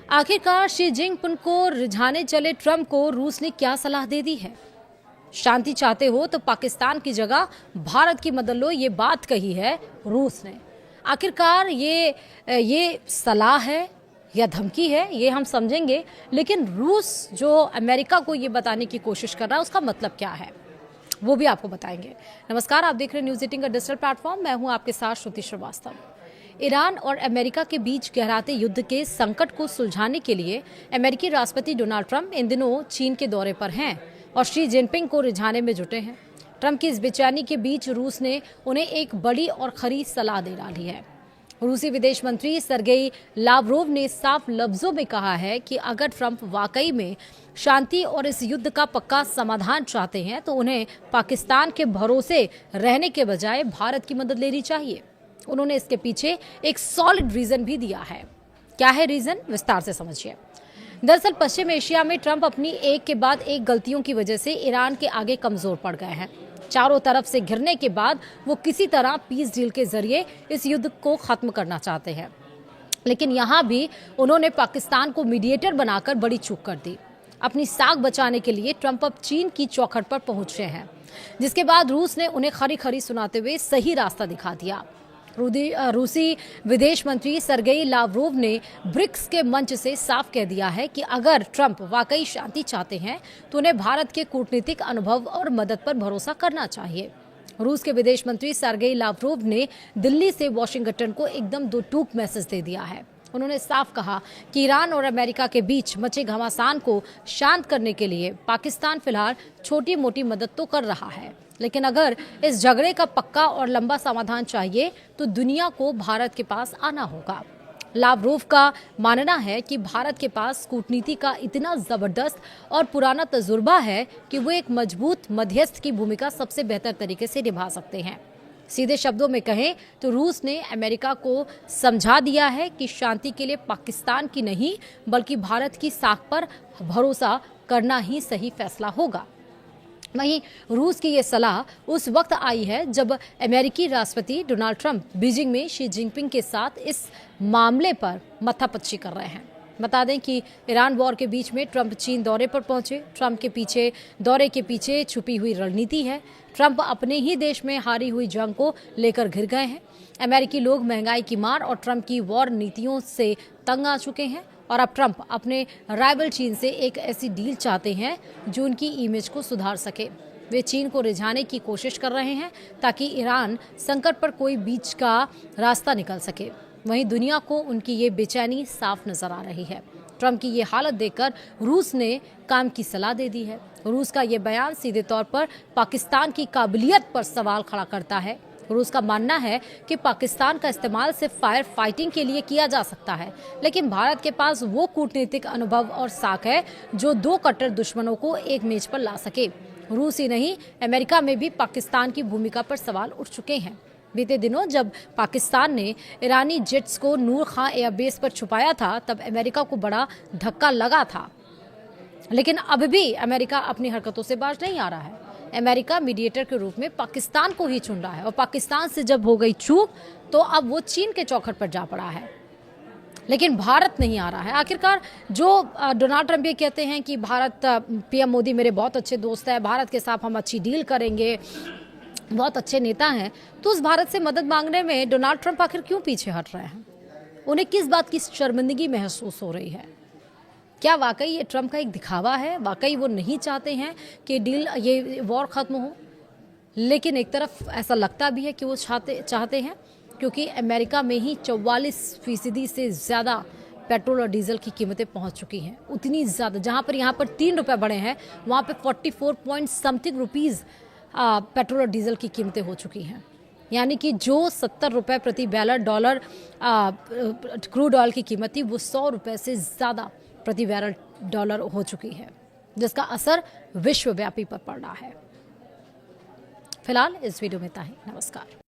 आखिरकार Xi Jinping को रिझाने चले ट्रंप को रूस ने क्या सलाह दे दी है? शांति चाहते हो तो पाकिस्तान की जगह भारत की मदद लो, ये बात कही है रूस ने। आखिरकार ये सलाह है या धमकी है, ये हम समझेंगे, लेकिन रूस जो अमेरिका को ये बताने की कोशिश कर रहा है उसका मतलब क्या है वो भी आपको बताएंगे। नमस्कार, आप देख रहे हैं न्यूज़ 18 का डिजिटल प्लेटफॉर्म। मैं हूं आपके साथ श्रुति श्रीवास्तव। ईरान और अमेरिका के बीच गहराते युद्ध के संकट को सुलझाने के लिए अमेरिकी राष्ट्रपति डोनाल्ड ट्रंप इन दिनों चीन के दौरे पर हैं और शी जिनपिंग को रिझाने में जुटे हैं। ट्रंप की इस बेचैनी के बीच रूस ने उन्हें एक बड़ी और खरी सलाह दे डाली है। रूसी विदेश मंत्री सरगेई लावरोव ने साफ लफ्जों में कहा है कि अगर ट्रंप वाकई में शांति और इस युद्ध का पक्का समाधान चाहते हैं तो उन्हें पाकिस्तान के भरोसे रहने के बजाय भारत की मदद लेनी चाहिए। उन्होंने इसके पीछे एक सॉलिड रीजन भी दिया है। क्या है रीजन, विस्तार से समझिए। दरअसल पश्चिम एशिया में ट्रंप अपनी एक के बाद एक गलतियों की वजह से ईरान के आगे कमजोर पड़ गए हैं। चारों तरफ से घिरने के बाद वो किसी तरह पीस डील के जरिए इस युद्ध को खत्म करना चाहते हैं, लेकिन यहाँ भी उन्होंने पाकिस्तान को मीडिएटर बनाकर बड़ी चूक कर दी। अपनी साख बचाने के लिए ट्रंप अब चीन की चौखट पर पहुंचे हैं, जिसके बाद रूस ने उन्हें खरी खरी सुनाते हुए सही रास्ता दिखा दिया। रूसी विदेश मंत्री सरगेई लावरोव ने ब्रिक्स के मंच से साफ कह दिया है कि अगर ट्रंप वाकई शांति चाहते हैं तो उन्हें भारत के कूटनीतिक अनुभव और मदद पर भरोसा करना चाहिए। रूस के विदेश मंत्री सरगेई लावरोव ने दिल्ली से वॉशिंगटन को एकदम दो टूक मैसेज दे दिया है। उन्होंने साफ कहा कि ईरान और अमेरिका के बीच मचे घमासान को शांत करने के लिए पाकिस्तान फिलहाल छोटी मोटी मदद तो कर रहा है, लेकिन अगर इस झगड़े का पक्का और लंबा समाधान चाहिए तो दुनिया को भारत के पास आना होगा। लावरोव का मानना है कि भारत के पास कूटनीति का इतना जबरदस्त और पुराना तजुर्बा है कि वो एक मजबूत मध्यस्थ की भूमिका सबसे बेहतर तरीके से निभा सकते हैं। सीधे शब्दों में कहें तो रूस ने अमेरिका को समझा दिया है कि शांति के लिए पाकिस्तान की नहीं बल्कि भारत की साख पर भरोसा करना ही सही फैसला होगा। वहीं रूस की ये सलाह उस वक्त आई है जब अमेरिकी राष्ट्रपति डोनाल्ड ट्रंप बीजिंग में शी जिनपिंग के साथ इस मामले पर मत्थापच्ची कर रहे हैं। बता दें कि ईरान वॉर के बीच में ट्रंप चीन दौरे पर पहुंचे। ट्रंप के दौरे के पीछे छुपी हुई रणनीति है। ट्रंप अपने ही देश में हारी हुई जंग को लेकर घिर गए हैं। अमेरिकी लोग महंगाई की मार और ट्रंप की वॉर नीतियों से तंग आ चुके हैं और अब ट्रंप अपने राइवल चीन से एक ऐसी डील चाहते हैं जो उनकी इमेज को सुधार सके। वे चीन को रिझाने की कोशिश कर रहे हैं ताकि ईरान संकट पर कोई बीच का रास्ता निकल सके। वहीं दुनिया को उनकी ये बेचैनी साफ नजर आ रही है। ट्रंप की ये हालत देखकर रूस ने काम की सलाह दे दी है। रूस का ये बयान सीधे तौर पर पाकिस्तान की काबिलियत पर सवाल खड़ा करता है। रूस का मानना है कि पाकिस्तान का इस्तेमाल सिर्फ फायर फाइटिंग के लिए किया जा सकता है, लेकिन भारत के पास वो कूटनीतिक अनुभव और साख है जो दो कट्टर दुश्मनों को एक मेज पर ला सके। रूस ही नहीं, अमेरिका में भी पाकिस्तान की भूमिका पर सवाल उठ चुके हैं। बीते दिनों जब पाकिस्तान ने ईरानी जेट्स को नूर खां एयरबेस पर छुपाया था तब अमेरिका को बड़ा धक्का लगा था, लेकिन अब भी अमेरिका अपनी हरकतों से बाज नहीं आ रहा है। अमेरिका मीडिएटर के रूप में पाकिस्तान को ही चुन रहा है और पाकिस्तान से जब हो गई चूक तो अब वो चीन के चौखट पर जा पड़ा है, लेकिन भारत नहीं आ रहा है। आखिरकार जो डोनाल्ड ट्रंप ये कहते हैं कि भारत, पीएम मोदी मेरे बहुत अच्छे दोस्त है, भारत के साथ हम अच्छी डील करेंगे, बहुत अच्छे नेता हैं, तो उस भारत से मदद मांगने में डोनाल्ड ट्रंप आखिर क्यों पीछे हट रहे हैं? उन्हें किस बात की शर्मिंदगी महसूस हो रही है? क्या वाकई ये ट्रंप का एक दिखावा है? वाकई वो नहीं चाहते हैं कि डील, ये वॉर खत्म हो? लेकिन एक तरफ ऐसा लगता भी है कि वो चाहते हैं, क्योंकि अमेरिका में ही 44% से ज़्यादा पेट्रोल और डीजल की कीमतें पहुंच चुकी हैं। उतनी ज़्यादा, जहां पर यहाँ पर 3 रुपये बढ़े हैं वहाँ पर 44 पॉइंट समथिंग रुपीज़ पेट्रोल और डीजल की कीमतें हो चुकी हैं। यानी कि जो 70 रुपये प्रति बैरल डॉलर क्रूड ऑयल की कीमत थी वो 100 रुपये से ज़्यादा प्रति बैरल डॉलर हो चुकी है, जिसका असर विश्वव्यापी पर पड़ रहा है। फिलहाल इस वीडियो में इतना ही। नमस्कार।